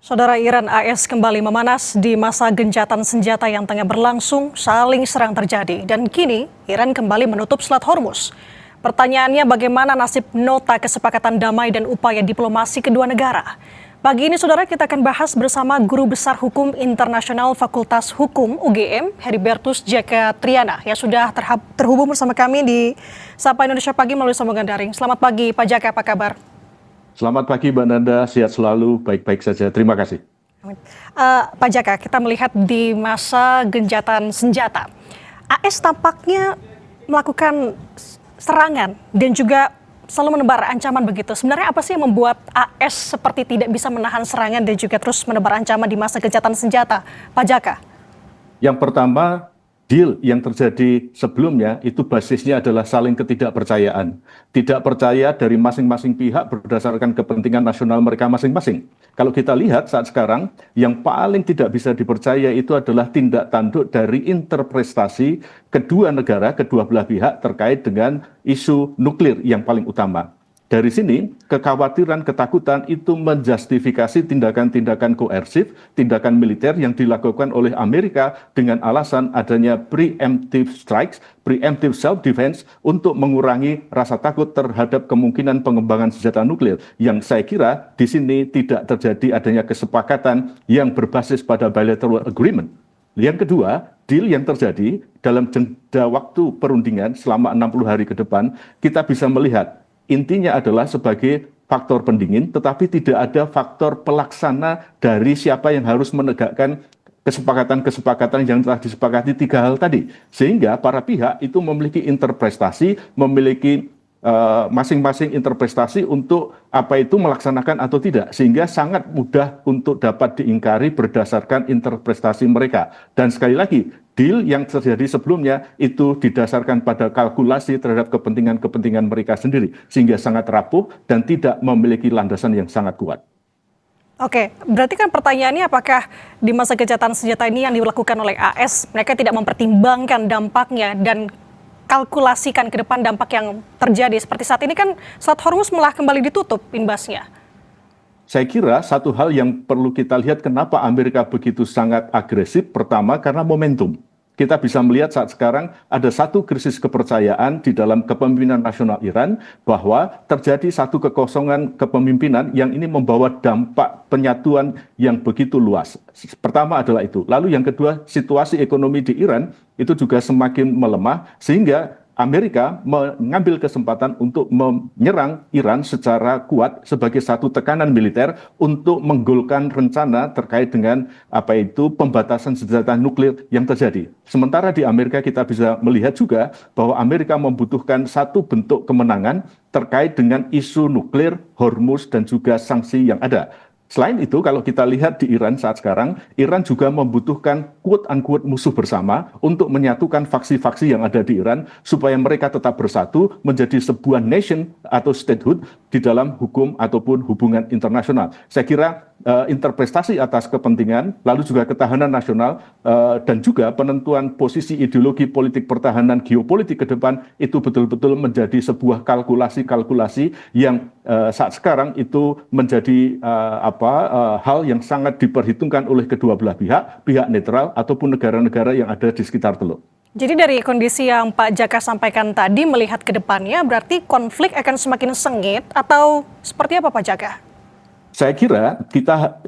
Saudara, Iran AS kembali memanas di masa gencatan senjata yang tengah berlangsung, saling serang terjadi. Dan kini Iran kembali menutup Selat Hormuz. Pertanyaannya, bagaimana nasib nota kesepakatan damai dan upaya diplomasi kedua negara? Pagi ini saudara, kita akan bahas bersama Guru Besar Hukum Internasional Fakultas Hukum UGM, Heribertus Jaka Triana, yang sudah terhubung bersama kami di Sapa Indonesia Pagi melalui sambungan daring. Selamat pagi Pak Jaka, apa kabar? Selamat pagi Mbak Nanda, sehat selalu, baik-baik saja. Terima kasih. Pak Jaka, kita melihat di masa gencatan senjata, AS tampaknya melakukan serangan dan juga selalu menebar ancaman begitu. Sebenarnya apa sih yang membuat AS seperti tidak bisa menahan serangan dan juga terus menebar ancaman di masa gencatan senjata, Pak Jaka? Yang pertama, deal yang terjadi sebelumnya itu basisnya adalah saling ketidakpercayaan. Tidak percaya dari masing-masing pihak berdasarkan kepentingan nasional mereka masing-masing. Kalau kita lihat saat sekarang, yang paling tidak bisa dipercaya itu adalah tindak tanduk dari interpretasi kedua negara, kedua belah pihak terkait dengan isu nuklir yang paling utama. Dari sini, kekhawatiran, ketakutan itu menjustifikasi tindakan-tindakan koersif, tindakan militer yang dilakukan oleh Amerika dengan alasan adanya preemptive strikes, preemptive self-defense untuk mengurangi rasa takut terhadap kemungkinan pengembangan senjata nuklir. Yang saya kira di sini tidak terjadi adanya kesepakatan yang berbasis pada bilateral agreement. Yang kedua, deal yang terjadi dalam jeda waktu perundingan selama 60 hari ke depan, kita bisa melihat intinya adalah sebagai faktor pendingin, tetapi tidak ada faktor pelaksana dari siapa yang harus menegakkan kesepakatan-kesepakatan yang telah disepakati tiga hal tadi. Sehingga para pihak itu memiliki interpretasi, memiliki masing-masing interpretasi untuk apa itu melaksanakan atau tidak. Sehingga sangat mudah untuk dapat diingkari berdasarkan interpretasi mereka. Dan sekali lagi, deal yang terjadi sebelumnya itu didasarkan pada kalkulasi terhadap kepentingan-kepentingan mereka sendiri. Sehingga sangat rapuh dan tidak memiliki landasan yang sangat kuat. Oke, berarti kan pertanyaannya apakah di masa gencatan senjata ini yang dilakukan oleh AS, mereka tidak mempertimbangkan dampaknya dan kalkulasikan ke depan dampak yang terjadi. Seperti saat ini kan Selat Hormuz malah kembali ditutup imbasnya. Saya kira satu hal yang perlu kita lihat kenapa Amerika begitu sangat agresif, pertama karena momentum. Kita bisa melihat saat sekarang ada satu krisis kepercayaan di dalam kepemimpinan nasional Iran bahwa terjadi satu kekosongan kepemimpinan yang ini membawa dampak penyatuan yang begitu luas. Pertama adalah itu. Lalu yang kedua, situasi ekonomi di Iran itu juga semakin melemah sehingga Amerika mengambil kesempatan untuk menyerang Iran secara kuat sebagai satu tekanan militer untuk menggolkan rencana terkait dengan apa itu pembatasan senjata nuklir yang terjadi. Sementara di Amerika kita bisa melihat juga bahwa Amerika membutuhkan satu bentuk kemenangan terkait dengan isu nuklir, Hormuz dan juga sanksi yang ada. Selain itu, kalau kita lihat di Iran saat sekarang, Iran juga membutuhkan quote-unquote musuh bersama untuk menyatukan faksi-faksi yang ada di Iran supaya mereka tetap bersatu menjadi sebuah nation atau statehood di dalam hukum ataupun hubungan internasional. Saya kira interpretasi atas kepentingan, lalu juga ketahanan nasional dan juga penentuan posisi ideologi politik pertahanan geopolitik ke depan itu betul-betul menjadi sebuah kalkulasi-kalkulasi yang saat sekarang itu menjadi hal yang sangat diperhitungkan oleh kedua belah pihak, pihak netral ataupun negara-negara yang ada di sekitar Teluk. Jadi dari kondisi yang Pak Jaka sampaikan tadi, melihat ke depannya berarti konflik akan semakin sengit atau seperti apa Pak Jaka? Saya kira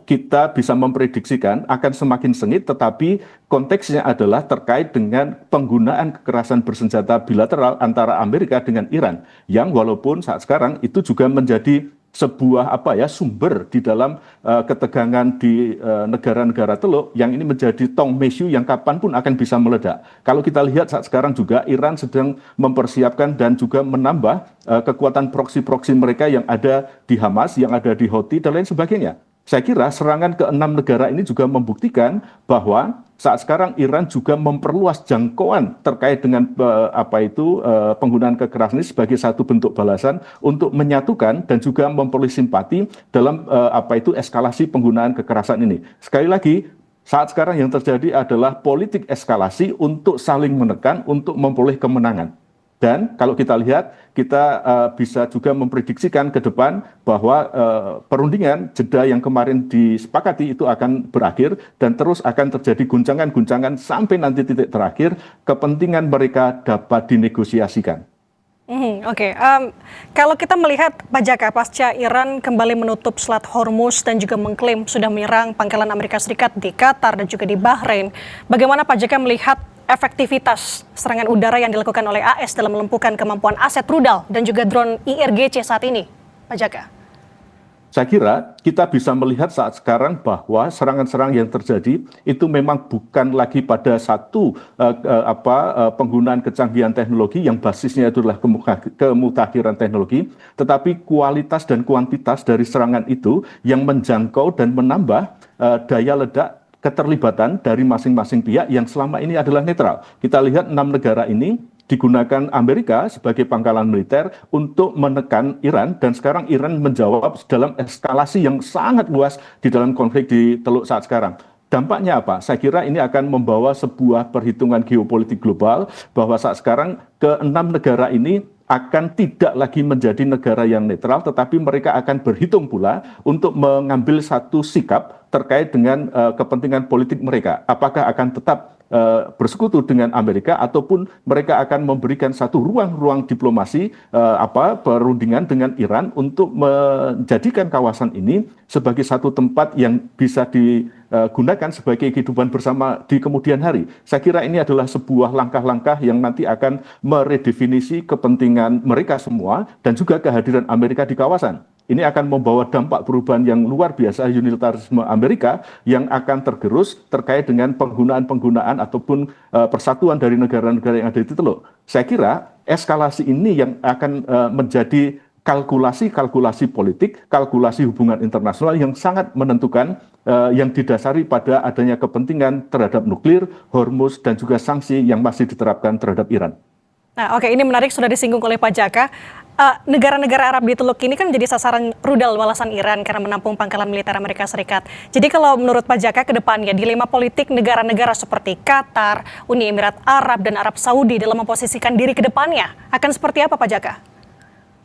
kita bisa memprediksikan akan semakin sengit, tetapi konteksnya adalah terkait dengan penggunaan kekerasan bersenjata bilateral antara Amerika dengan Iran, yang walaupun saat sekarang itu juga menjadi sebuah sumber di dalam ketegangan di negara-negara Teluk yang ini menjadi tong mesu yang kapanpun akan bisa meledak. Kalau kita lihat saat sekarang juga Iran sedang mempersiapkan dan juga menambah kekuatan proksi-proksi mereka yang ada di Hamas, yang ada di Houthi dan lain sebagainya. Saya kira serangan ke 6 negara ini juga membuktikan bahwa saat sekarang Iran juga memperluas jangkauan terkait dengan penggunaan kekerasan ini sebagai satu bentuk balasan untuk menyatukan dan juga memperoleh simpati dalam eskalasi penggunaan kekerasan ini. Sekali lagi, saat sekarang yang terjadi adalah politik eskalasi untuk saling menekan, untuk memperoleh kemenangan. Dan kalau kita lihat, kita bisa juga memprediksikan ke depan bahwa perundingan jeda yang kemarin disepakati itu akan berakhir dan terus akan terjadi guncangan-guncangan sampai nanti titik terakhir kepentingan mereka dapat dinegosiasikan. Oke. Kalau kita melihat Pak Jaka, pasca Iran kembali menutup Selat Hormuz dan juga mengklaim sudah menyerang pangkalan Amerika Serikat di Qatar dan juga di Bahrain, bagaimana Pak Jaka melihat efektivitas serangan udara yang dilakukan oleh AS dalam melumpuhkan kemampuan aset rudal dan juga drone IRGC saat ini, Pak Jaka? Saya kira kita bisa melihat saat sekarang bahwa serangan-serangan yang terjadi itu memang bukan lagi pada satu penggunaan kecanggihan teknologi yang basisnya adalah kemutakhiran teknologi, tetapi kualitas dan kuantitas dari serangan itu yang menjangkau dan menambah daya ledak keterlibatan dari masing-masing pihak yang selama ini adalah netral. Kita lihat 6 negara ini digunakan Amerika sebagai pangkalan militer untuk menekan Iran, dan sekarang Iran menjawab dalam eskalasi yang sangat luas di dalam konflik di Teluk saat sekarang. Dampaknya apa? Saya kira ini akan membawa sebuah perhitungan geopolitik global bahwa saat sekarang ke-6 negara ini akan tidak lagi menjadi negara yang netral, tetapi mereka akan berhitung pula untuk mengambil satu sikap terkait dengan kepentingan politik mereka. Apakah akan tetap bersekutu dengan Amerika ataupun mereka akan memberikan satu ruang-ruang diplomasi perundingan dengan Iran untuk menjadikan kawasan ini sebagai satu tempat yang bisa digunakan sebagai kehidupan bersama di kemudian hari. Saya kira ini adalah sebuah langkah-langkah yang nanti akan meredefinisi kepentingan mereka semua dan juga kehadiran Amerika di kawasan. Ini akan membawa dampak perubahan yang luar biasa unitarisme Amerika yang akan tergerus terkait dengan penggunaan-penggunaan ataupun persatuan dari negara-negara yang ada di Teluk. Saya kira eskalasi ini yang akan menjadi kalkulasi politik, kalkulasi hubungan internasional yang sangat menentukan, yang didasari pada adanya kepentingan terhadap nuklir, Hormuz, dan juga sanksi yang masih diterapkan terhadap Iran. Nah, oke, ini menarik, sudah disinggung oleh Pak Jaka. Negara-negara Arab di Teluk ini kan menjadi sasaran rudal balasan Iran karena menampung pangkalan militer Amerika Serikat. Jadi kalau menurut Pak Jaka ke depannya, dilema politik negara-negara seperti Qatar, Uni Emirat Arab, dan Arab Saudi dalam memposisikan diri ke depannya akan seperti apa, Pak Jaka?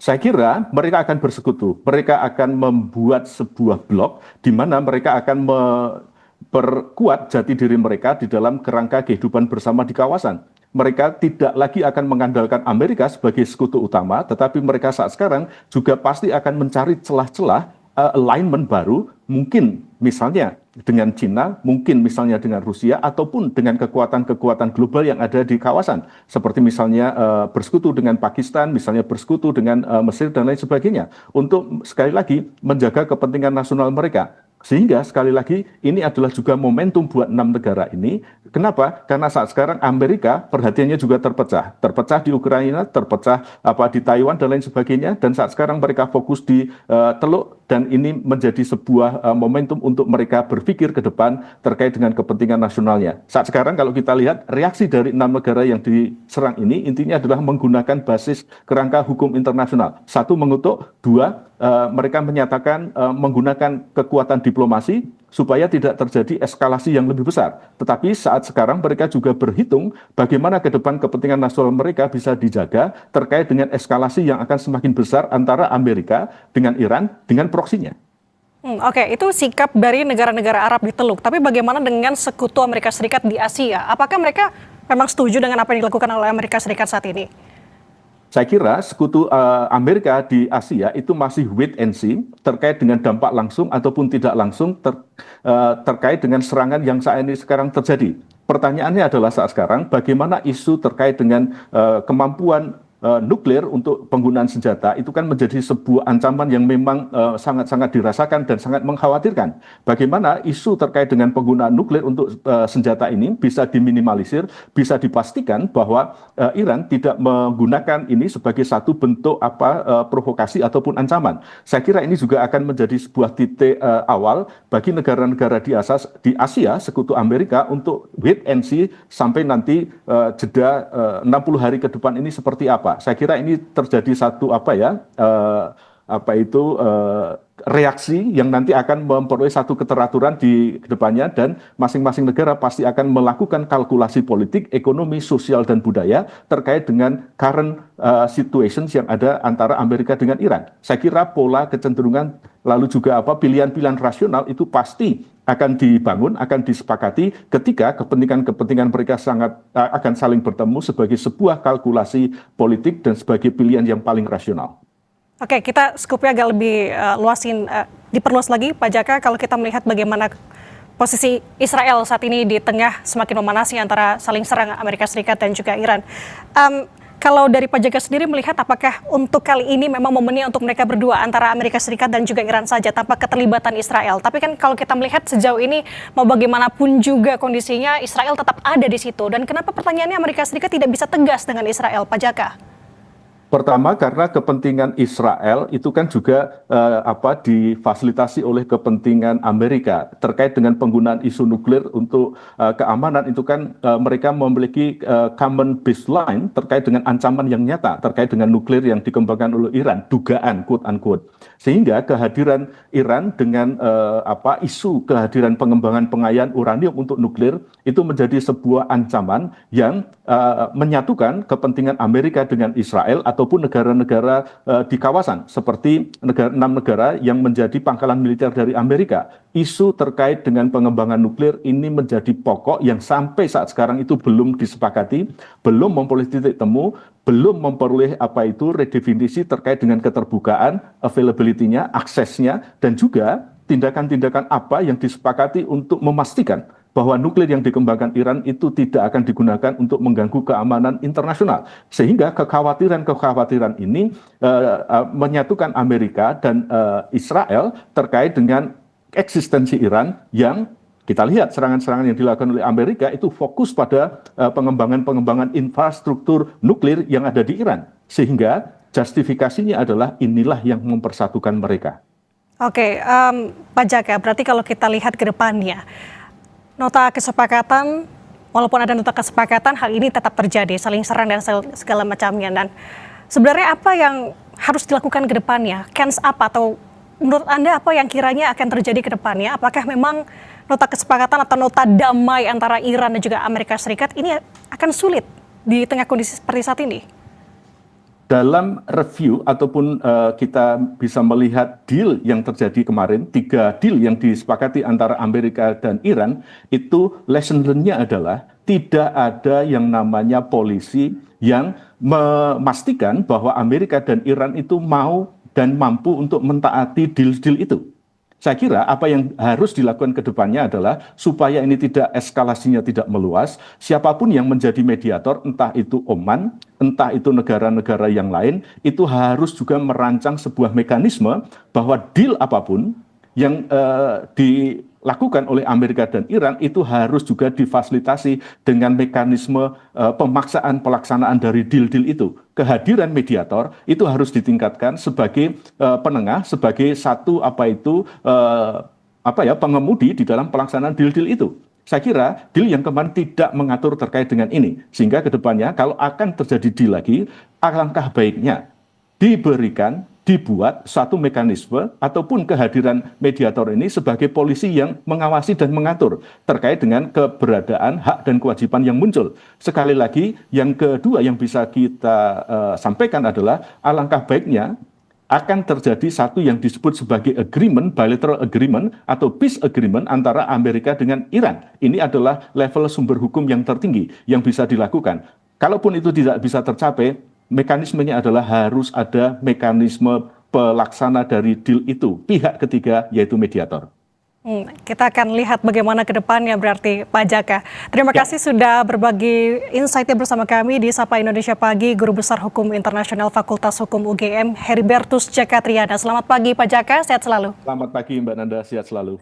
Saya kira mereka akan bersekutu. Mereka akan membuat sebuah blok di mana mereka akan memperkuat jati diri mereka di dalam kerangka kehidupan bersama di kawasan. Mereka tidak lagi akan mengandalkan Amerika sebagai sekutu utama, tetapi mereka saat sekarang juga pasti akan mencari celah-celah alignment baru, mungkin misalnya dengan China, mungkin misalnya dengan Rusia, ataupun dengan kekuatan-kekuatan global yang ada di kawasan, seperti misalnya bersekutu dengan Pakistan, misalnya bersekutu dengan Mesir, dan lain sebagainya, untuk sekali lagi menjaga kepentingan nasional mereka. Sehingga sekali lagi ini adalah juga momentum buat 6 negara ini. Kenapa? Karena saat sekarang Amerika perhatiannya juga terpecah di Ukraina, terpecah di Taiwan dan lain sebagainya. Dan saat sekarang mereka fokus di Teluk, dan ini menjadi sebuah momentum untuk mereka berpikir ke depan terkait dengan kepentingan nasionalnya. Saat sekarang kalau kita lihat reaksi dari 6 negara yang diserang ini intinya adalah menggunakan basis kerangka hukum internasional. 1, mengutuk; 2, mereka menyatakan menggunakan kekuatan diplomasi supaya tidak terjadi eskalasi yang lebih besar. Tetapi saat sekarang mereka juga berhitung bagaimana ke depan kepentingan nasional mereka bisa dijaga terkait dengan eskalasi yang akan semakin besar antara Amerika dengan Iran dengan proksinya. Oke, itu sikap dari negara-negara Arab di Teluk. Tapi bagaimana dengan sekutu Amerika Serikat di Asia? Apakah mereka memang setuju dengan apa yang dilakukan oleh Amerika Serikat saat ini? Saya kira sekutu Amerika di Asia itu masih wait and see terkait dengan dampak langsung ataupun tidak langsung terkait dengan serangan yang saat ini sekarang terjadi. Pertanyaannya adalah saat sekarang bagaimana isu terkait dengan kemampuan nuklir untuk penggunaan senjata itu kan menjadi sebuah ancaman yang memang sangat-sangat dirasakan dan sangat mengkhawatirkan. Bagaimana isu terkait dengan penggunaan nuklir untuk senjata ini bisa diminimalisir, bisa dipastikan bahwa Iran tidak menggunakan ini sebagai satu bentuk provokasi ataupun ancaman. Saya kira ini juga akan menjadi sebuah titik awal bagi negara-negara di Asia, sekutu Amerika, untuk wait and see sampai nanti jeda 60 hari ke depan ini seperti apa. Saya kira ini terjadi satu reaksi yang nanti akan memperoleh satu keteraturan di depannya, dan masing-masing negara pasti akan melakukan kalkulasi politik, ekonomi, sosial, dan budaya terkait dengan current situations yang ada antara Amerika dengan Iran. Saya kira pola kecenderungan lalu juga pilihan-pilihan rasional itu pasti akan dibangun, akan disepakati ketika kepentingan-kepentingan mereka akan saling bertemu sebagai sebuah kalkulasi politik dan sebagai pilihan yang paling rasional. Oke, kita skupnya agak lebih diperluas lagi, Pak Jaka, kalau kita melihat bagaimana posisi Israel saat ini di tengah semakin memanasi antara saling serang Amerika Serikat dan juga Iran. Kalau dari Pak Jaka sendiri melihat, apakah untuk kali ini memang momennya untuk mereka berdua antara Amerika Serikat dan juga Iran saja tanpa keterlibatan Israel? Tapi kan kalau kita melihat sejauh ini, mau bagaimanapun juga kondisinya, Israel tetap ada di situ. Dan kenapa pertanyaannya Amerika Serikat tidak bisa tegas dengan Israel, Pak Jaka? Pertama, karena kepentingan Israel itu kan juga difasilitasi oleh kepentingan Amerika terkait dengan penggunaan isu nuklir untuk keamanan. Itu kan mereka memiliki common baseline terkait dengan ancaman yang nyata terkait dengan nuklir yang dikembangkan oleh Iran, dugaan quote unquote. Sehingga kehadiran Iran dengan isu kehadiran pengembangan pengayaan uranium untuk nuklir itu menjadi sebuah ancaman yang menyatukan kepentingan Amerika dengan Israel ataupun negara-negara di kawasan seperti 6 negara yang menjadi pangkalan militer dari Amerika. Isu terkait dengan pengembangan nuklir ini menjadi pokok yang sampai saat sekarang itu belum disepakati, belum memperoleh titik temu, belum memperoleh redefinisi terkait dengan keterbukaan, availability-nya, aksesnya, dan juga tindakan-tindakan apa yang disepakati untuk memastikan bahwa nuklir yang dikembangkan Iran itu tidak akan digunakan untuk mengganggu keamanan internasional. Sehingga kekhawatiran ini menyatukan Amerika dan Israel terkait dengan eksistensi Iran yang kita lihat serangan-serangan yang dilakukan oleh Amerika itu fokus pada pengembangan infrastruktur nuklir yang ada di Iran. Sehingga justifikasinya adalah inilah yang mempersatukan mereka. Oke, Pak Jaka, berarti kalau kita lihat ke depannya, nota kesepakatan, walaupun ada nota kesepakatan, hal ini tetap terjadi, saling serang dan segala macamnya. Dan sebenarnya apa yang harus dilakukan ke depannya? Kans apa, atau menurut Anda apa yang kiranya akan terjadi ke depannya? Apakah memang nota kesepakatan atau nota damai antara Iran dan juga Amerika Serikat ini akan sulit di tengah kondisi seperti saat ini? Dalam review ataupun kita bisa melihat deal yang terjadi kemarin, 3 deal yang disepakati antara Amerika dan Iran, itu lesson learn-nya adalah tidak ada yang namanya polisi yang memastikan bahwa Amerika dan Iran itu mau dan mampu untuk mentaati deal-deal itu. Saya kira apa yang harus dilakukan ke depannya adalah supaya ini eskalasinya tidak meluas, siapapun yang menjadi mediator, entah itu Oman, entah itu negara-negara yang lain, itu harus juga merancang sebuah mekanisme bahwa deal apapun yang dilakukan oleh Amerika dan Iran itu harus juga difasilitasi dengan mekanisme pemaksaan pelaksanaan dari deal-deal itu. Kehadiran mediator itu harus ditingkatkan sebagai penengah, sebagai satu pengemudi di dalam pelaksanaan deal-deal itu. Saya kira deal yang kemarin tidak mengatur terkait dengan ini, sehingga kedepannya kalau akan terjadi deal lagi, alangkah baiknya dibuat satu mekanisme ataupun kehadiran mediator ini sebagai polisi yang mengawasi dan mengatur terkait dengan keberadaan hak dan kewajiban yang muncul. Sekali lagi, yang kedua yang bisa kita sampaikan adalah alangkah baiknya akan terjadi satu yang disebut sebagai agreement, bilateral agreement atau peace agreement antara Amerika dengan Iran. Ini adalah level sumber hukum yang tertinggi yang bisa dilakukan. Kalaupun itu tidak bisa tercapai, mekanismenya adalah harus ada mekanisme pelaksana dari deal itu, pihak ketiga yaitu mediator. Kita akan lihat bagaimana ke depannya berarti, Pak Jaka. Terima kasih sudah berbagi insight-nya bersama kami di Sapa Indonesia Pagi, Guru Besar Hukum Internasional Fakultas Hukum UGM, Heribertus Jaka Triana. Selamat pagi Pak Jaka, sehat selalu. Selamat pagi Mbak Nanda, sehat selalu.